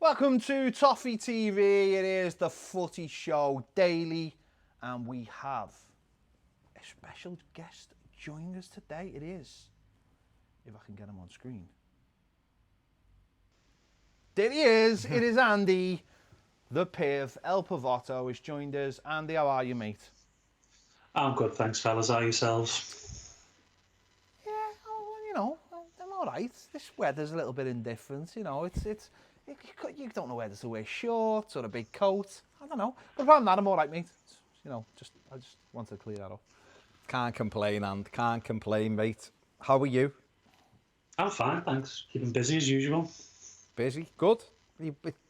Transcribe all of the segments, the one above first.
Welcome to Toffee TV. It is the Footy Show daily, and we have a special guest joining us today. It is, if I can get him on screen. There he is. It is Andy, the Piv. El Pavato has joined us. Andy, how are you, mate? I'm good, thanks, fellas. How are yourselves? Yeah, I'm all right. This weather's a little bit indifferent. You don't know whether to wear shorts or a big coat. I don't know. But apart from that, I'm all right, mate. I just wanted to clear that up. Can't complain, and can't complain, mate. How are you? I'm fine, thanks. Keeping busy as usual. Busy? Good.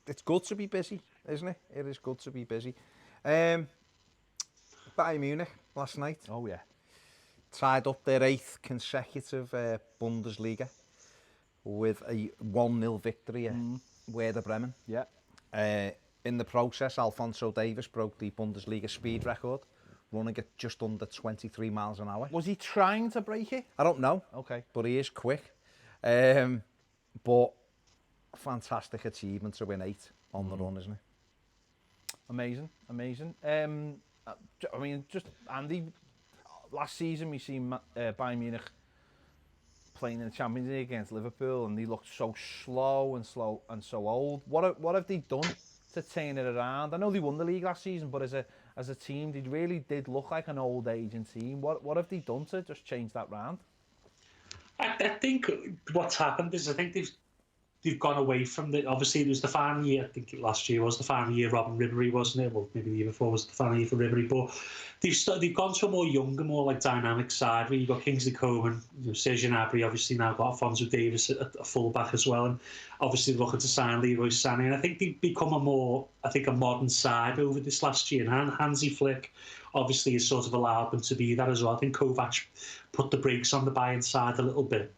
It's good to be busy, isn't it? It is good to be busy. Bayern Munich last night. Oh, yeah. Tied up their 8th consecutive Bundesliga with a 1-0 victory at Werder Bremen. Yeah. In the process, Alphonso Davies broke the Bundesliga speed record, running at just under 23 miles an hour. Was he trying to break it? I don't know. Okay. But he is quick. But fantastic achievement to win 8 on the run, isn't it? Amazing. I mean, just Andy, last season we seen Bayern Munich playing in the Champions League against Liverpool, and they looked so slow and so old. What have they done to turn it around? I know they won the league last season, but as a team, they really did look like an old aging team. What have they done to just change that round? I think what's happened is I think they've gone away from the. Obviously, it was the final year. I think last year was the final year. Robin Ribéry, wasn't it? Well, maybe the year before was the final year for Ribéry. But they've gone to a more younger, more like dynamic side where you've got Kingsley Coman, Serge Gnabry, obviously now got Alphonso Davies at a full-back as well, and obviously looking to sign Leroy Sané. And I think they've become a modern side over this last year. And Hansi Flick obviously has sort of allowed them to be that as well. I think Kovac put the brakes on the Bayern side a little bit,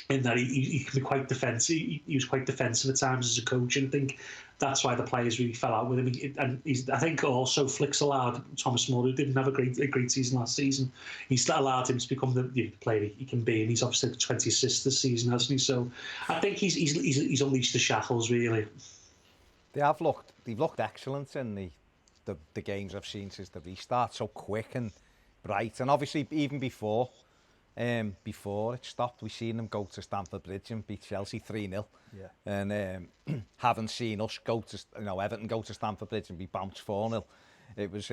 in that he can be quite defensive. He was quite defensive at times as a coach, and I think that's why the players really fell out with him. And I think also Flick's allowed Thomas Muller, who didn't have a great season last season, he's allowed him to become the player he can be, and he's obviously got 20 assists this season, hasn't he? So I think he's unleashed the shackles, really. They've looked excellent in the games I've seen since the restart, so quick and bright, and obviously even before it stopped, we've seen them go to Stamford Bridge and beat Chelsea 3-0. Yeah. And haven't seen us go to, Everton go to Stamford Bridge and be bounced 4-0. It was,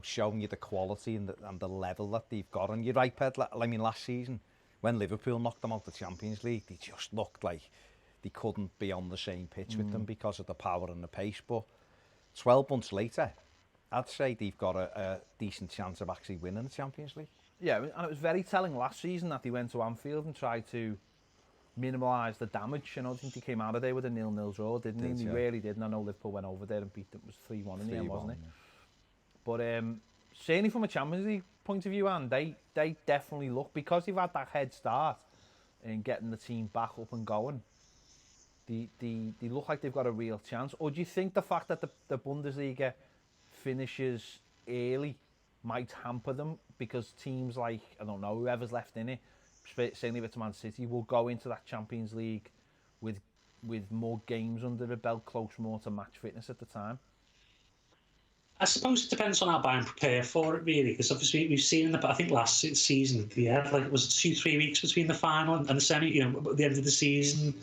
showing you the quality and the level that they've got. And you're right, Ped. I mean, last season, when Liverpool knocked them out of the Champions League, they just looked like they couldn't be on the same pitch with them because of the power and the pace. But 12 months later, I'd say they've got a decent chance of actually winning the Champions League. Yeah, and it was very telling last season that they went to Anfield and tried to minimise the damage. I think they came out of there with a 0-0 draw, didn't they? They really did. And I know Liverpool went over there and beat them. It was 3-1 in the end, wasn't it? Yeah. But certainly from a Champions League point of view, and they definitely look, because they've had that head start in getting the team back up and going, they look like they've got a real chance. Or do you think the fact that the Bundesliga finishes early might hamper them, because teams like, I don't know, whoever's left in it, certainly if it's Man City, will go into that Champions League with more games under the belt, close more to match fitness at the time? I suppose it depends on how Bayern prepare for it, really, because obviously we've seen I think last season they had it was 2-3 weeks between the final and the semi, at the end of the season.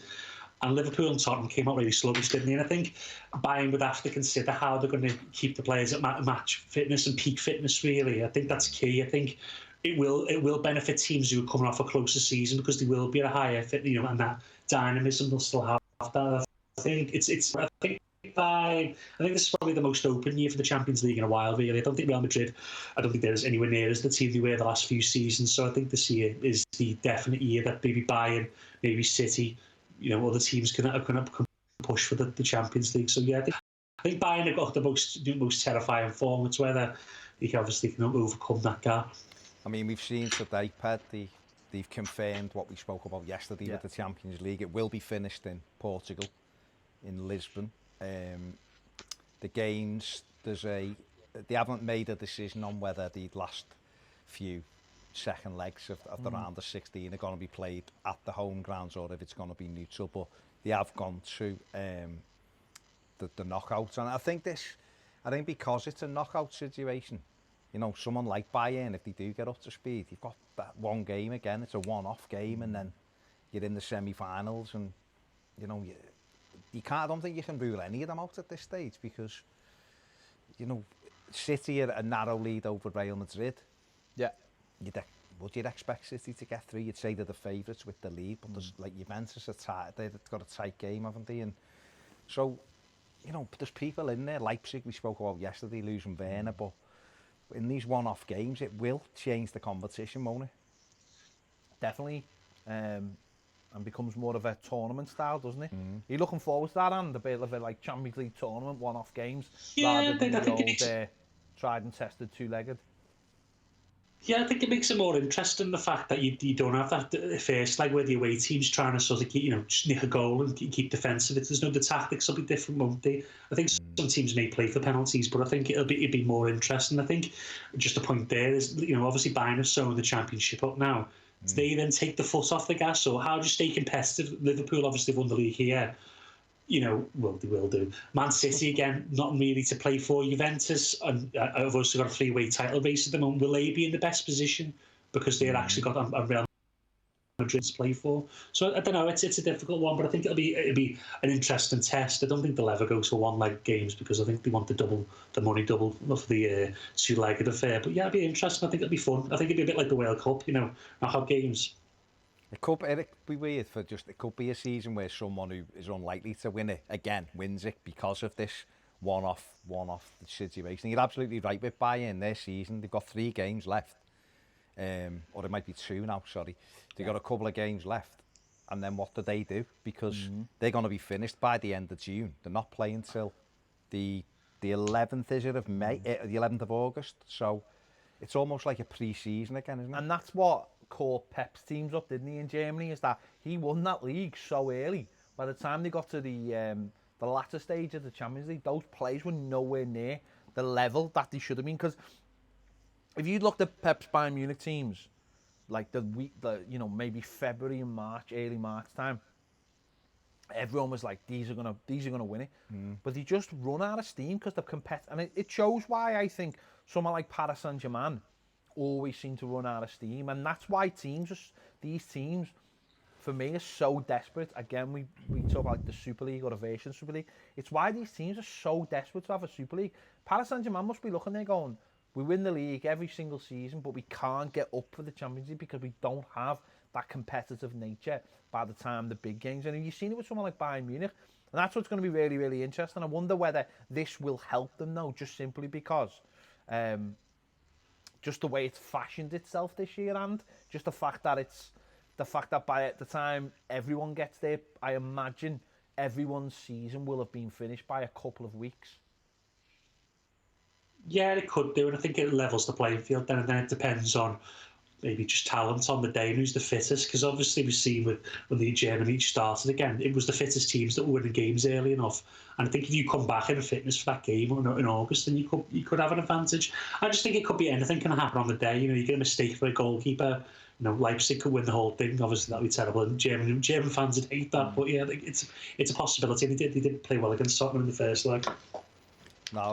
And Liverpool and Tottenham came out really sluggish, didn't they? And I think Bayern would have to consider how they're going to keep the players at match fitness and peak fitness, really. I think that's key. I think it will benefit teams who are coming off a closer season, because they will be at a higher fit, and that dynamism they'll still have that. I think this is probably the most open year for the Champions League in a while, really. I don't think Real Madrid, they're anywhere near as the team they were the last few seasons. So I think this year is the definite year that maybe Bayern, maybe City, other teams can push for the Champions League. So yeah, I think Bayern have got the most terrifying form. It's whether they can overcome that gap. I mean, we've seen today, Ped, they've confirmed what we spoke about yesterday with the Champions League. It will be finished in Portugal, in Lisbon. The games, they haven't made a decision on whether the last few second legs of the round of 16 are going to be played at the home grounds or if it's going to be neutral. But they have gone to the knockouts, and I think because it's a knockout situation, you know, someone like Bayern, if they do get up to speed, you've got that one game again. It's a one-off game, and then you're in the semi-finals, and you know you can't. I don't think you can rule any of them out at this stage because you know City are a narrow lead over Real Madrid. Yeah. Would you expect City to get through? You'd say they're the favourites with the lead, but there's like Juventus are tight. They've got a tight game, haven't they? And so, you know, there's people in there. Leipzig, we spoke about yesterday, losing Werner, but in these one-off games, it will change the competition, won't it? Definitely. And becomes more of a tournament style, doesn't it? You're looking forward to that, and a bit of a like Champions League tournament, one-off games, rather than the old tried and tested two-legged. Yeah, I think it makes it more interesting, the fact that you don't have that first leg where the away team's trying to sort of keep, you know, snick a goal and keep defensive. There's no, the tactics will be different, won't they? I think some teams may play for penalties, but I think it'd be more interesting. I think just a point there is, you know, obviously Bayern have sewn the Championship up now. Do they then take the foot off the gas, or how do you stay competitive? Liverpool obviously won the league here. You know, well, they will do. Man City, again, not really to play for. Juventus, and I've also got a three-way title race at the moment. Will they be in the best position because they've actually got a Real Madrid to play for? So I don't know. It's a difficult one, but I think it'll be an interesting test. I don't think they'll ever go to one-leg games because I think they want the money double of the two-legged affair. But yeah, it'll be interesting. I think it'll be fun. I think it'll be a bit like the World Cup, you know, knockout games. It could be weird for just, it could be a season where someone who is unlikely to win it, again, wins it because of this one-off situation. You're absolutely right with Bayern, their season. They've got 3 games left. Or it might be 2 now, sorry. They've got a couple of games left. And then what do? Because they're going to be finished by the end of June. They're not playing till the 11th, is it, of May? The 11th of August. So it's almost like a pre-season again, isn't it? And that's what caught Pep's teams up, didn't he, in Germany, is that he won that league so early. By the time they got to the latter stage of the Champions League, those players were nowhere near the level that they should have been. Because if you looked at Pep's Bayern Munich teams, like you know, maybe February and March, early March time, everyone was like, these are gonna win it. But they just run out of steam because they're competitive, and it shows why I think someone like Paris Saint-Germain always seem to run out of steam, and that's why these teams, for me, are so desperate. Again, we talk about like the Super League or the version Super League. It's why these teams are so desperate to have a Super League. Paris Saint-Germain must be looking there going, we win the league every single season, but we can't get up for the Champions League because we don't have that competitive nature by the time the big games. And you've seen it with someone like Bayern Munich, and that's what's going to be really, really interesting. I wonder whether this will help them, though, just simply because just the way it's fashioned itself this year, and just the fact that by the time everyone gets there, I imagine everyone's season will have been finished by a couple of weeks. Yeah, it could do, and I think it levels the playing field then, and then it depends on maybe just talent on the day and who's the fittest, because obviously we've seen when the Germany started again, it was the fittest teams that were winning games early enough, and I think if you come back in a fitness for that game in August, then you could have an advantage. I just think it could be anything can happen on the day. You know, you get a mistake for a goalkeeper, you know, Leipzig could win the whole thing. Obviously that'd be terrible, and German fans would hate that, but yeah, it's a possibility. They did play well against Tottenham in the first leg. No,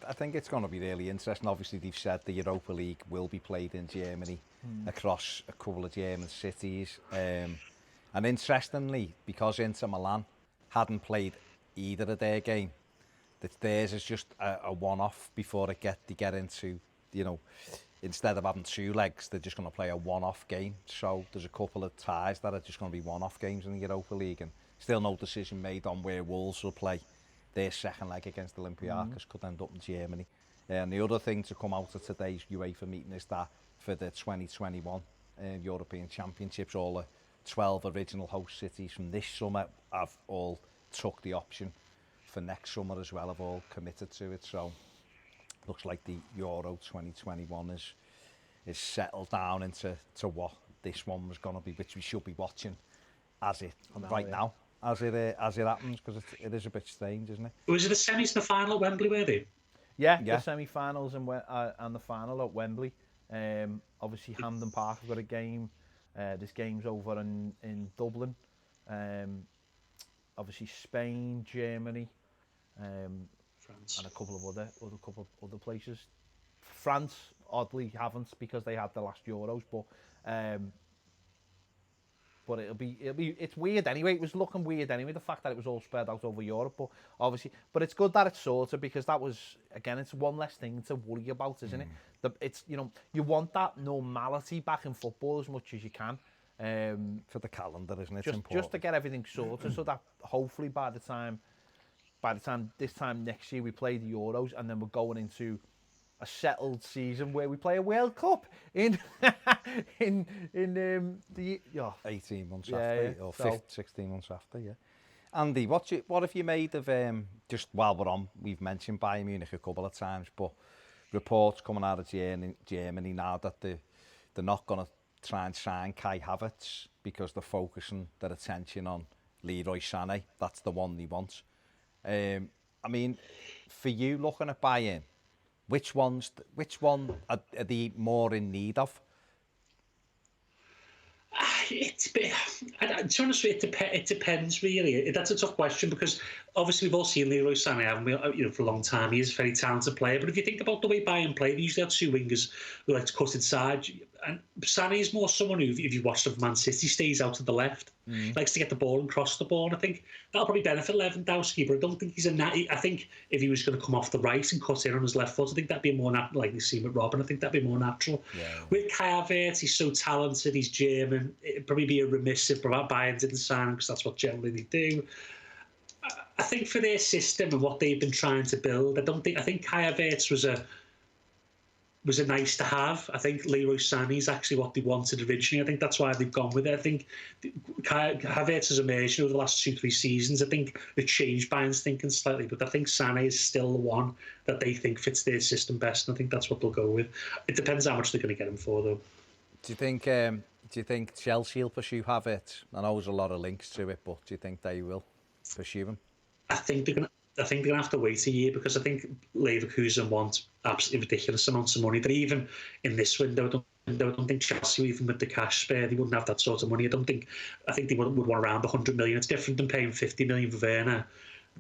I think it's going to be really interesting. Obviously, they've said the Europa League will be played in Germany across a couple of German cities. And interestingly, because Inter Milan hadn't played either of their game, that theirs is just a one-off before they get into, you know, instead of having 2 legs, they're just going to play a one-off game. So there's a couple of ties that are just going to be one-off games in the Europa League, and still no decision made on where Wolves will play. Their second leg against Olympiacos could end up in Germany. And the other thing to come out of today's UEFA meeting is that for the 2021 European Championships, all the 12 original host cities from this summer have all took the option for next summer as well, have all committed to it. So looks like the Euro 2021 is settled down into what this one was going to be, which we should be watching as it now. As it happens, because it is a bit strange, isn't it? Was it the semis and the final at Wembley, were they? Yeah. The semi-finals and the final at Wembley. Obviously, Hampden Park have got a game. This game's over in Dublin. obviously Spain, Germany, France. and a couple of other places. France oddly haven't because they had the last Euros, but it's weird anyway. It was looking weird anyway, the fact that it was all spread out over Europe, but obviously, but it's good that it's sorted because that was, again, it's one less thing to worry about, isn't it? It's, you know, you want that normality back in football as much as you can. For the calendar, isn't it? Just to get everything sorted so that hopefully by the time this time next year we play the Euros and then we're going into a settled season where we play a World Cup in the 18 months after, or 16 months after, yeah. Andy, what have you made of, just while we're on, we've mentioned Bayern Munich a couple of times, but reports coming out of Germany now that they're not going to try and sign Kai Havertz because they're focusing their attention on Leroy Sané. That's the one they want. I mean, for you looking at Bayern, which one are they more in need of? To be honest with you, it depends really. That's a tough question because obviously we've all seen Leroy Sané, haven't we? You know, for a long time. He is a very talented player. But if you think about the way Bayern play, they usually have two wingers who like to cut inside. And Sané is more someone who, if you watch the Man City, stays out to the left. He likes to get the ball and cross the ball. And I think that'll probably benefit Lewandowski, but I don't think he's I think if he was going to come off the right and cut in on his left foot, I think that'd be more natural, like we see with Robin. I think that'd be more natural. Yeah. With Kai Havertz, he's so talented, he's German. It'd probably be a remiss if Bayern didn't sign him because that's what generally they do. I think for their system and what they've been trying to build, I think Kai Havertz was a nice to have. I think Leroy Sané is actually what they wanted originally. I think that's why they've gone with it. I think Havertz has emerged over the last 2-3 seasons. I think it changed Bayern's thinking slightly, but I think Sané is still the one that they think fits their system best, and I think that's what they'll go with. It depends how much they're going to get him for, though. Do you think Chelsea will pursue Havertz? I know there's a lot of links to it, but do you think they will pursue him? I think they're going to have to wait a year because I think Leverkusen want absolutely ridiculous amounts of money. But even in this window, I don't think Chelsea, even with the cash spare, they wouldn't have that sort of money. I think they would want around 100 million. It's different than paying 50 million for Werner.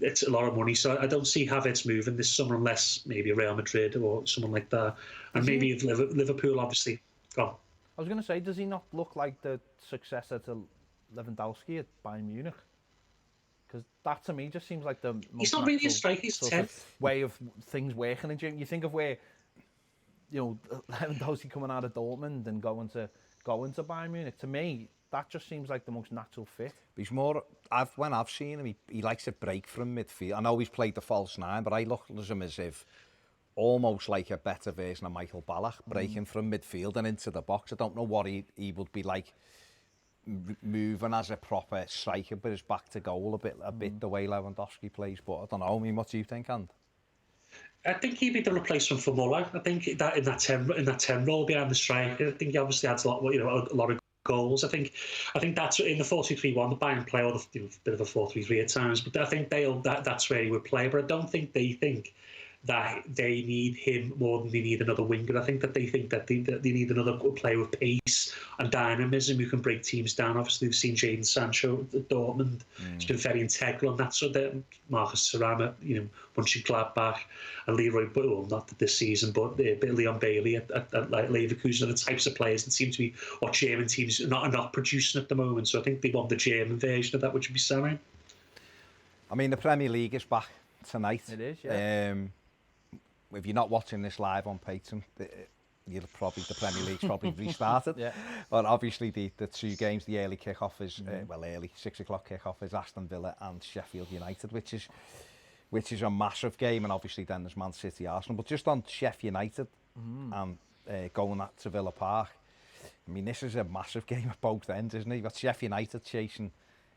It's a lot of money. So I don't see Havertz moving this summer unless maybe Real Madrid or someone like that. And maybe if Liverpool, obviously. Oh. I was going to say, does he not look like the successor to Lewandowski at Bayern Munich? Because that to me just seems like the most he's not really a striker, he's 10th way of things working in gym. You think of where, you know, Lewandowski coming out of Dortmund and going to Bayern Munich. To me, that just seems like the most natural fit. He's more. When I've seen him, he likes to break from midfield. I know he's played the false nine, but I look at him as if almost like a better version of Michael Ballack, breaking from midfield and into the box. I don't know what he would be like moving as a proper striker, but his back to goal a bit the way Lewandowski plays. But I don't know. I mean, what do you think, And? I think he'd be the replacement for Muller. I think that in that 10 role behind the striker, I think he obviously adds a lot of goals. I think that's in the 4-2-3-1 the Bayern play, or the bit of a 4-3-3 at times. But I think that's where he would play. But I don't think they think that they need him more than they need another winger. I think that they think that they need another player with pace and dynamism who can break teams down. Obviously, we've seen Jadon Sancho at Dortmund. He's been very integral, and that's so that Marcus Thuram at Mönchengladbach and Leroy, well, not this season, but Leon Bailey at Leverkusen are the types of players that seem to be what German teams are not producing at the moment. So I think they want the German version of that, which would be Sané. I mean, the Premier League is back tonight. It is, yeah. If you're not watching this live on Patreon, the Premier League's probably restarted. Yeah. But obviously the two games, the early kick-off is, early 6 o'clock kick-off is Aston Villa and Sheffield United, which is a massive game, and obviously then there's Man City, Arsenal. But just on Sheffield United and going to Villa Park, I mean, this is a massive game at both ends, isn't it? You've got Sheffield United chasing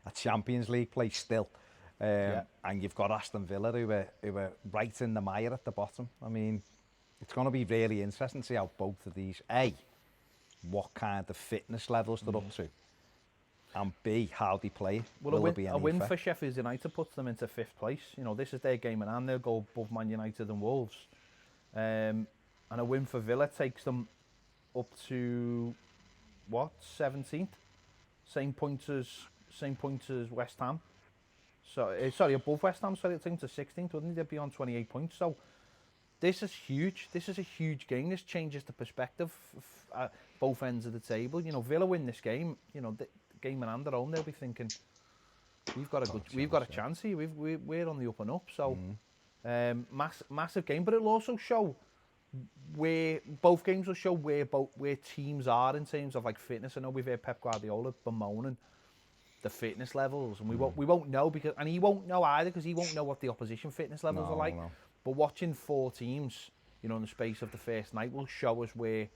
a Champions League place still. And you've got Aston Villa who are right in the mire at the bottom. I mean, it's going to be really interesting to see how both of these, A, what kind of fitness levels they're up to, and B, how they play. Well, a win for Sheffield United puts them into 5th place. You know, this is their game in hand. They'll go above Man United and Wolves. And a win for Villa takes them up to, 17th? Same points as West Ham. So sorry, above West Ham. Sorry, I think to 16th, wouldn't he? They'd be on 28 points. So this is huge. This is a huge game. This changes the perspective at both ends of the table. You know, Villa win this game. You know, the game in hand their own. They'll be thinking, we've got a chance here. We're on the up and up. So massive game. But it'll also show where both games will show where teams are in terms of like fitness. I know we've heard Pep Guardiola bemoaning the fitness levels, and we won't know and he won't know either because he won't know what the opposition fitness levels are like. No. But watching 4 teams, you know, in the space of the first night will show us where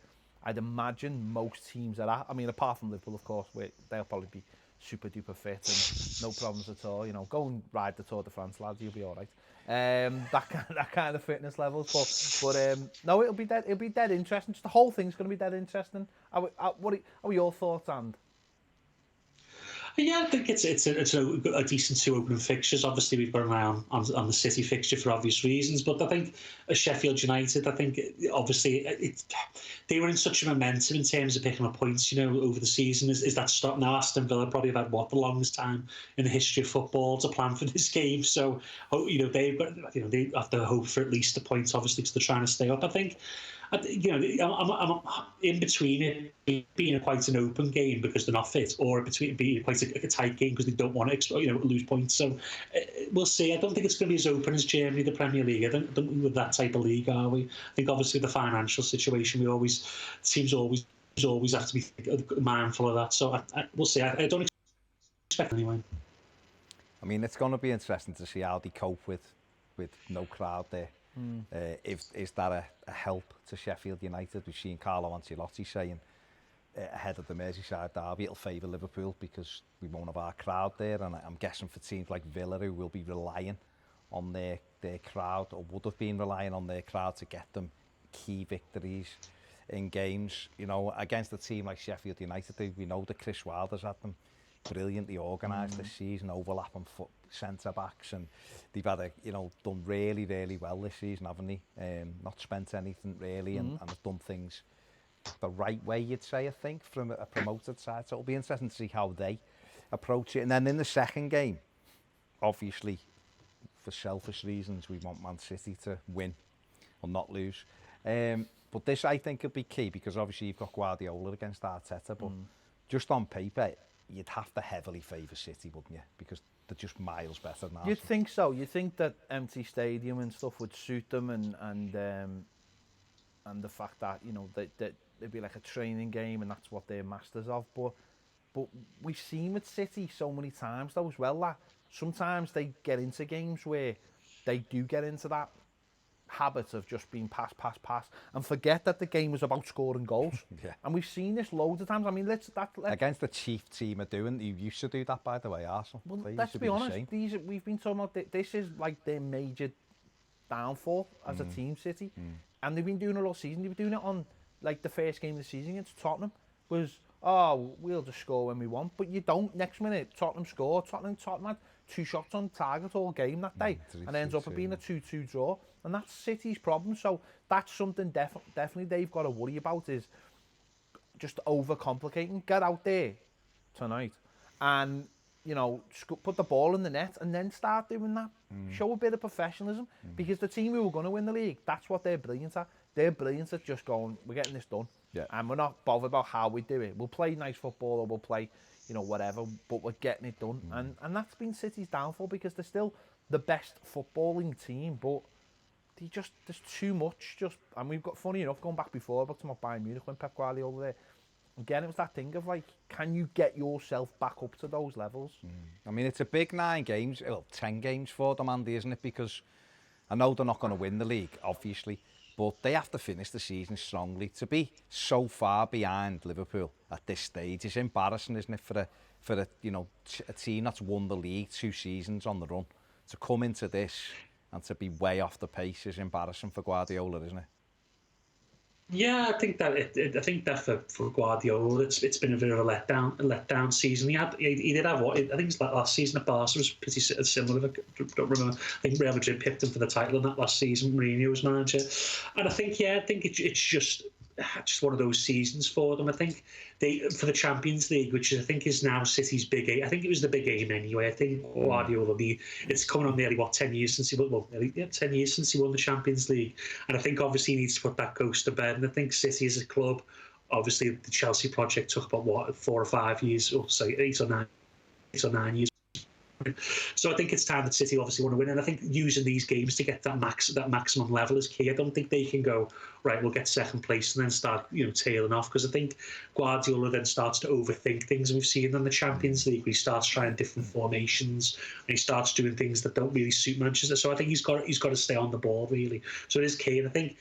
I'd imagine most teams are at. I mean, apart from Liverpool, of course, where they'll probably be super duper fit and no problems at all. You know, go and ride the Tour de France, lads. You'll be all right. That kind of fitness levels. But no, it'll be dead interesting. Just the whole thing's going to be dead interesting. What are your thoughts, and? Yeah, I think it's a decent 2 opening fixtures. Obviously, we've got an eye on the City fixture for obvious reasons, but I think as Sheffield United, I think obviously they were in such a momentum in terms of picking up points, you know, over the season. Is that stopped now? Aston Villa probably have had the longest time in the history of football to plan for this game. So, you know, they have to hope for at least a point, obviously, because they're trying to stay up. I think. You know, I'm in between it being quite an open game because they're not fit, or between being quite a tight game because they don't want to, lose points. So we'll see. I don't think it's going to be as open as Germany, the Premier League. I don't think with that type of league, are we? I think obviously the financial situation, teams always have to be mindful of that. So we'll see. I don't expect anyway. I mean, it's going to be interesting to see how they cope with no crowd there. Is that a help to Sheffield United? We've seen Carlo Ancelotti saying ahead of the Merseyside derby it'll favour Liverpool because we won't have our crowd there, and I'm guessing for teams like Villa who will be relying on their crowd, or would have been relying on their crowd to get them key victories in games, you know, against a team like Sheffield United. We know that Chris Wilder's had them brilliantly organised this season, overlapping centre backs, and they've had done really, really well this season, haven't they? Not spent anything really, and have done things the right way, you'd say, I think, from a promoted side. So it'll be interesting to see how they approach it. And then in the second game, obviously, for selfish reasons, we want Man City to win or not lose. But this, I think, will be key because obviously you've got Guardiola against Arteta, but just on paper, you'd have to heavily favour City, wouldn't you? Because they're just miles better now. You'd think so. You'd think that empty stadium and stuff would suit them, and the fact that, you know, that it'd be like a training game and that's what they're masters of. But we've seen with City so many times though as well that sometimes they get into games where they do get into that habit of just being pass, and forget that the game was about scoring goals. Yeah. And we've seen this loads of times. I mean, against the chief team are doing. You used to do that, by the way, Arsenal. Well, let's be honest. We've been talking about this is like their major downfall as a team, City, and they've been doing it all season. They've been doing it on like the first game of the season against Tottenham was, we'll just score when we want, but you don't. Next minute, Tottenham score. Tottenham had 2 shots on target all game that day, and ends up being a 2-2 draw. And that's City's problem. So that's something definitely they've got to worry about, is just overcomplicating. Get out there tonight and, you know, put the ball in the net and then start doing that. Show a bit of professionalism, because the team who are going to win the league, that's what they're brilliant at. They're brilliant at just going, we're getting this done. Yeah. And we're not bothered about how we do it. We'll play nice football or we'll play, you know, whatever, but we're getting it done. And that's been City's downfall, because they're still the best footballing team, but there's too much. And we've got, funny enough, going back before, about Bayern Munich when Pep Guardiola there, again, it was that thing of like, can you get yourself back up to those levels? I mean, it's a big 10 games for them, Andy, isn't it? Because I know they're not going to win the league, obviously, but they have to finish the season strongly. To be so far behind Liverpool at this stage is embarrassing, isn't it, for a team that's won the league 2 seasons on the run. To come into this and to be way off the pace is embarrassing for Guardiola, isn't it? Yeah, I think that for Guardiola, it's been a bit of a letdown season. He did have what I think it's last season at Barca was pretty similar. I don't remember. I think Real Madrid picked him for the title in that last season. Mourinho was manager, and I think it's just just one of those seasons for them. I think for the Champions League, which I think is now City's big aim. I think it was the big aim anyway. I think Guardiola, it's coming on nearly 10 years since he won. 10 years since he won the Champions League, and I think obviously he needs to put that ghost to bed. And I think City as a club, obviously the Chelsea project took about 4 or 5 years, or say 8 or 9 years. So I think it's time that City obviously want to win, and I think using these games to get that maximum level is key. I don't think they can go right, we'll get second place and then start tailing off, because I think Guardiola then starts to overthink things. We've seen in the Champions League, he starts trying different formations and he starts doing things that don't really suit Manchester. So I think he's got to stay on the ball really. So it is key, and I think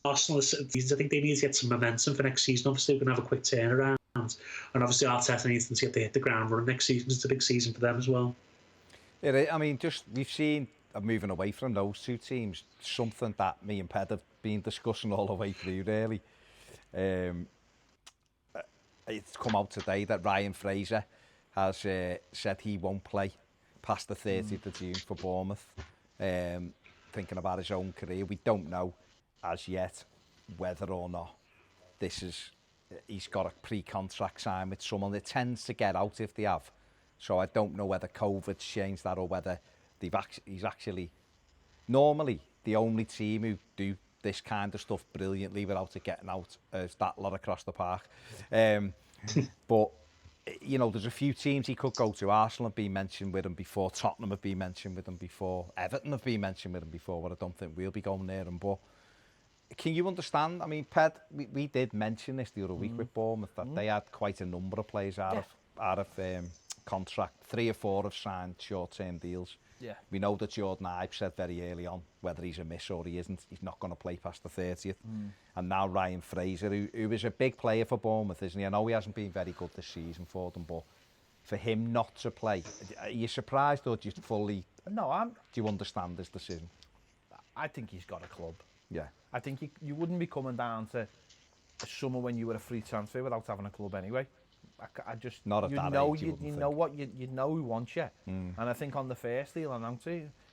Arsenal, I think they need to get some momentum for next season. Obviously, we're going to have a quick turnaround. And obviously Arteta needs them to get to hit the ground running next season. It's a big season for them as well. Yeah, I mean, we've seen, moving away from those two teams, something that me and Ped have been discussing all the way through, really. It's come out today that Ryan Fraser has said he won't play past the 30th of June for Bournemouth, thinking about his own career. We don't know as yet whether or not he's got a pre-contract sign with someone that tends to get out if they have. So I don't know whether COVID's changed that or whether he's actually normally the only team who do this kind of stuff brilliantly without it getting out is that lot across the park. But there's a few teams he could go to. Arsenal have been mentioned with him before. Tottenham have been mentioned with him before. Everton have been mentioned with him before. But I don't think we'll be going near him. But can you understand? I mean, Ped, we did mention this the other week with Bournemouth, that they had quite a number of players out of contract. 3 or 4 have signed short-term deals. Yeah. We know that Jordan Ibe said very early on, whether he's a miss or he isn't, he's not going to play past the 30th. And now Ryan Fraser, who is a big player for Bournemouth, isn't he? I know he hasn't been very good this season for them, but for him not to play, are you surprised or do you fully... No, do you understand this decision? I think he's got a club. Yeah. I think you wouldn't be coming down to a summer when you were a free transfer without having a club anyway. I just not at that age, you know you know who wants you, and I think on the first deal, and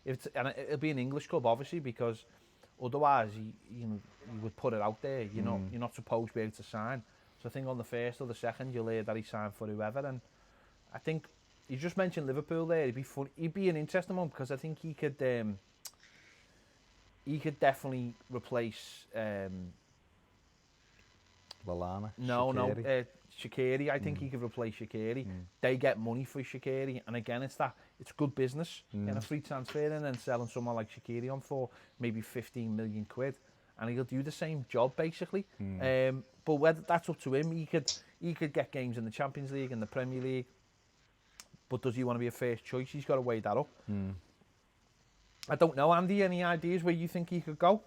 it'll be an English club obviously, because otherwise you would put it out there. You're not supposed to be able to sign. So I think on the first or the second you'll hear that he signed for whoever, and I think you just mentioned Liverpool there. It'd be fun. He'd be an interesting one because I think he could definitely replace. Lallana? Shaqiri. I think he could replace Shaqiri. They get money for Shaqiri, and again, it's good business. Getting a free transfer in and selling someone like Shaqiri on for maybe 15 million quid, and he'll do the same job basically. But whether that's up to him, he could get games in the Champions League and the Premier League. But does he want to be a first choice? He's got to weigh that up. I don't know, Andy. Any ideas where you think he could go?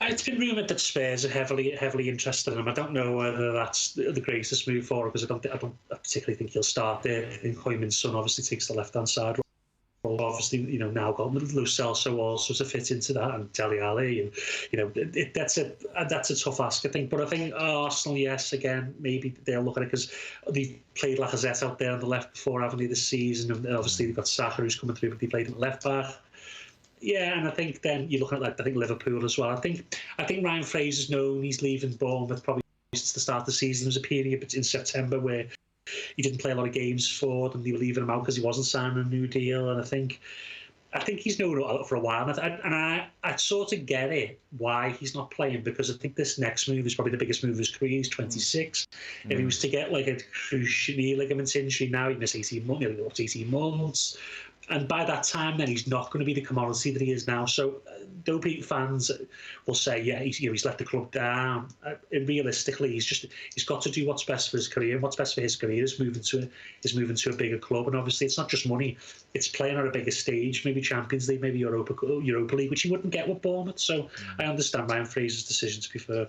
It's been rumoured that Spurs are heavily interested in him. I don't know whether that's the greatest move for him, because I don't particularly think he'll start there. I think Heung-Min Son obviously takes the left-hand side role. Obviously, now got Lo Celso also to fit into that, and Dele Alli, and that's a tough ask, I think. But I think Arsenal, yes, again, maybe they'll look at it because they've played Lacazette out there on the left before, haven't they, this season? And obviously they've got Saka who's coming through, but they played him at left back. Yeah, and I think then you're looking at Liverpool as well. I think Ryan Fraser's known he's leaving Bournemouth probably since the start of the season. There was a period in September where he didn't play a lot of games for them. They were leaving him out because he wasn't signing a new deal. And I think he's known for a while. And I sort of get it why he's not playing, because I think this next move is probably the biggest move of his career. He's 26. If he was to get like a cruciate knee ligament injury now, he'd miss 18 months. And by that time, then he's not going to be the commodity that he is now. So, though fans will say, yeah, he's let the club down. Realistically, he's got to do what's best for his career. And what's best for his career is moving to a bigger club. And obviously, it's not just money; it's playing on a bigger stage, maybe Champions League, maybe Europa League, which he wouldn't get with Bournemouth. So, I understand Ryan Fraser's decision, to be fair.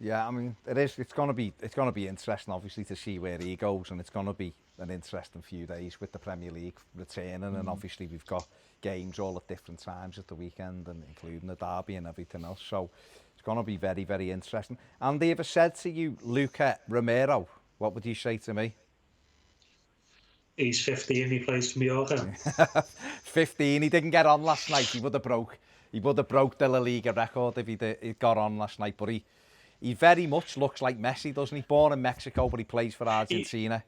Yeah, I mean, it's going to be interesting, obviously, to see where he goes, and it's going to be an interesting few days with the Premier League returning, and obviously we've got games all at different times at the weekend, and including the derby and everything else. So it's going to be very, very interesting. Andy, if I said to you, Luca Romero, what would you say to me? He's 15, he plays for Mallorca. 15, he didn't get on last night, he would have broke He would have broke the La Liga record if he'd got on last night, but he very much looks like Messi, doesn't he? Born in Mexico, but he plays for Argentina.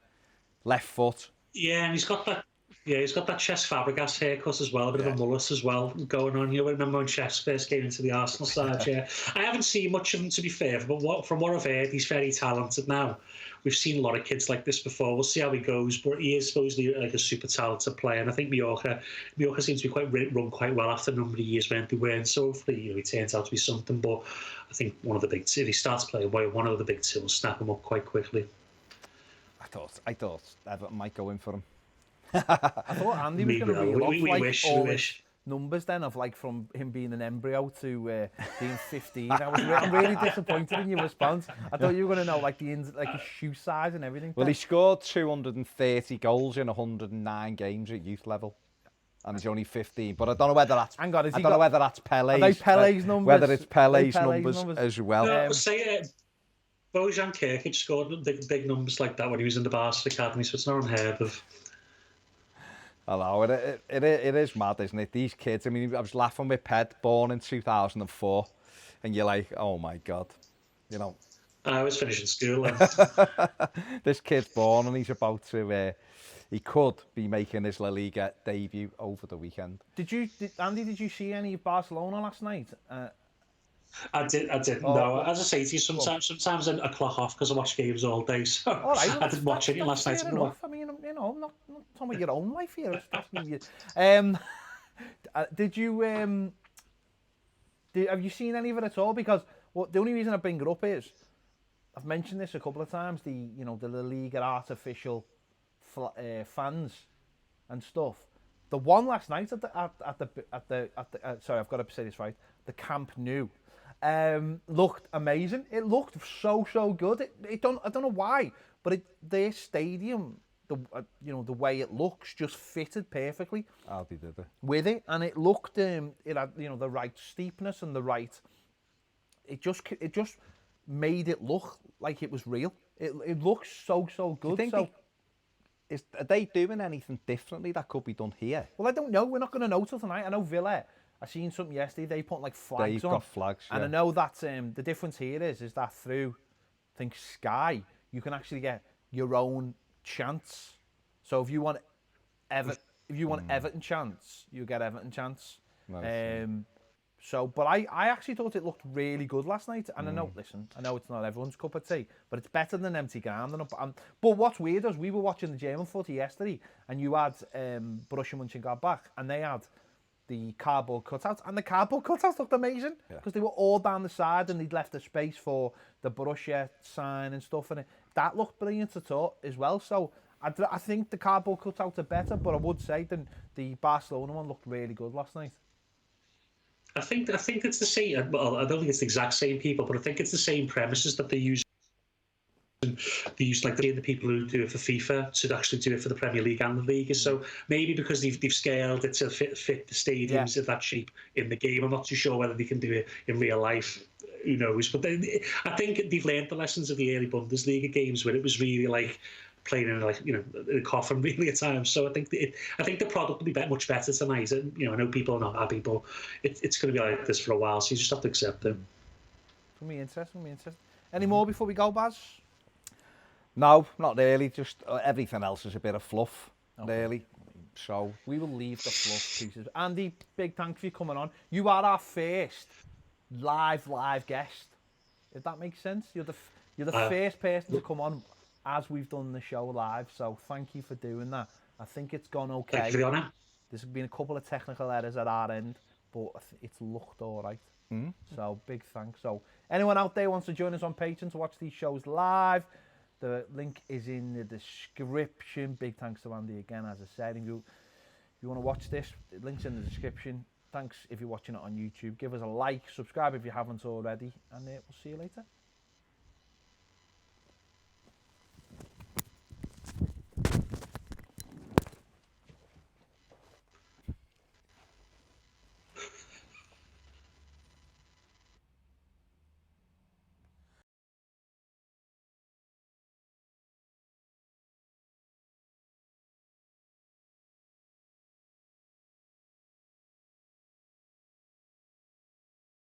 Left foot. Yeah, and he's got that. Yeah, he's got that Chess Fabregas haircut as well, a bit of a mullet as well going on. You remember when Chess first came into the Arsenal side? Yeah, I haven't seen much of him, to be fair, but from what I've heard, he's very talented now. We've seen a lot of kids like this before. We'll see how he goes, but he is supposedly like a super talented player. And I think Mallorca seems to be run quite well after a number of years when they weren't. So hopefully, he turns out to be something. But I think if he starts playing well, one of the big two will snap him up quite quickly. I thought Everton might go in for him. I thought Andy was going to reel off all his wish. numbers then of like from him being an embryo to being 15. I'm really disappointed in your response. I thought you were going to know like his shoe size and everything. Well, he scored 230 goals in 109 games at youth level. And he's only 15, but I don't know whether that's. Hang on, I don't know whether that's Pele's. Are they Pele's numbers? Whether it's Pele's numbers as well. No, Bojan Kirkic scored big numbers like that when he was in the Barca academy, so it's not unheard of. I know, it is mad, isn't it? These kids, I mean, I was laughing with Ped, born in 2004, and you're like, oh my God, you know. I was finishing school then. This kid's born and he's about to, he could be making his La Liga debut over the weekend. Andy, did you see any of Barcelona last night? I didn't know. As I say to you, sometimes I clock off because I watch games all day, so all right, well, I didn't watch any last night. Enough. I mean, I'm not talking about your own life here. Did you have you seen any of it at all? Because the only reason I bring it up is I've mentioned this a couple of times. The La Liga artificial fans and stuff. The one last night at the sorry, I've got to say this right. The Camp Nou. Looked amazing. It looked so good. I don't know why, but their stadium, the way it looks, just fitted perfectly. With it, and it looked it had the right steepness and the right. It just made it look like it was real. It looks so good. Are they doing anything differently that could be done here? Well, I don't know. We're not going to know till tonight. I know Villa. I seen something yesterday. They put like flags on. They've got flags, yeah. And I know that the difference here is that through, I think, Sky, you can actually get your own chants. So if you want Everton chants, you get Everton chants. But I actually thought it looked really good last night. And I know it's not everyone's cup of tea, but it's better than empty ground. But what's weird is we were watching the German footy yesterday, and you had Borussia Mönchengladbach, and they had the cardboard cutouts, and the cardboard cutouts looked amazing because they were all down the side and they'd left a space for the Borussia sign and stuff, and that looked brilliant as well. So I think the cardboard cutouts are better, but I would say the Barcelona one looked really good last night. I think it's the same. Well, I don't think it's the exact same people, but I think it's the same premises that they use. They use like the people who do it for FIFA to actually do it for the Premier League and the Liga. So maybe because they've scaled it to fit the stadiums of that shape in the game. I'm not too sure whether they can do it in real life. Who knows? But I think they've learned the lessons of the early Bundesliga games where it was really like playing in a coffin really at times. So I think the product will be much better tonight. And I know people are not happy, but it's going to be like this for a while. So you just have to accept it. For me, interesting. Any more before we go, Baz? No, not really. Just everything else is a bit of fluff, really. So we will leave the fluff pieces. Andy, big thanks for coming on. You are our first live guest. If that makes sense, you're the first person to come on as we've done the show live. So thank you for doing that. I think it's gone okay. Thank you for the honour. There's been a couple of technical errors at our end, but it's looked all right. So big thanks. So anyone out there wants to join us on Patreon to watch these shows live, the link is in the description. Big thanks to Andy again, as I said. If you want to watch this, the link's in the description. Thanks if you're watching it on YouTube. Give us a like, subscribe if you haven't already, and we'll see you later.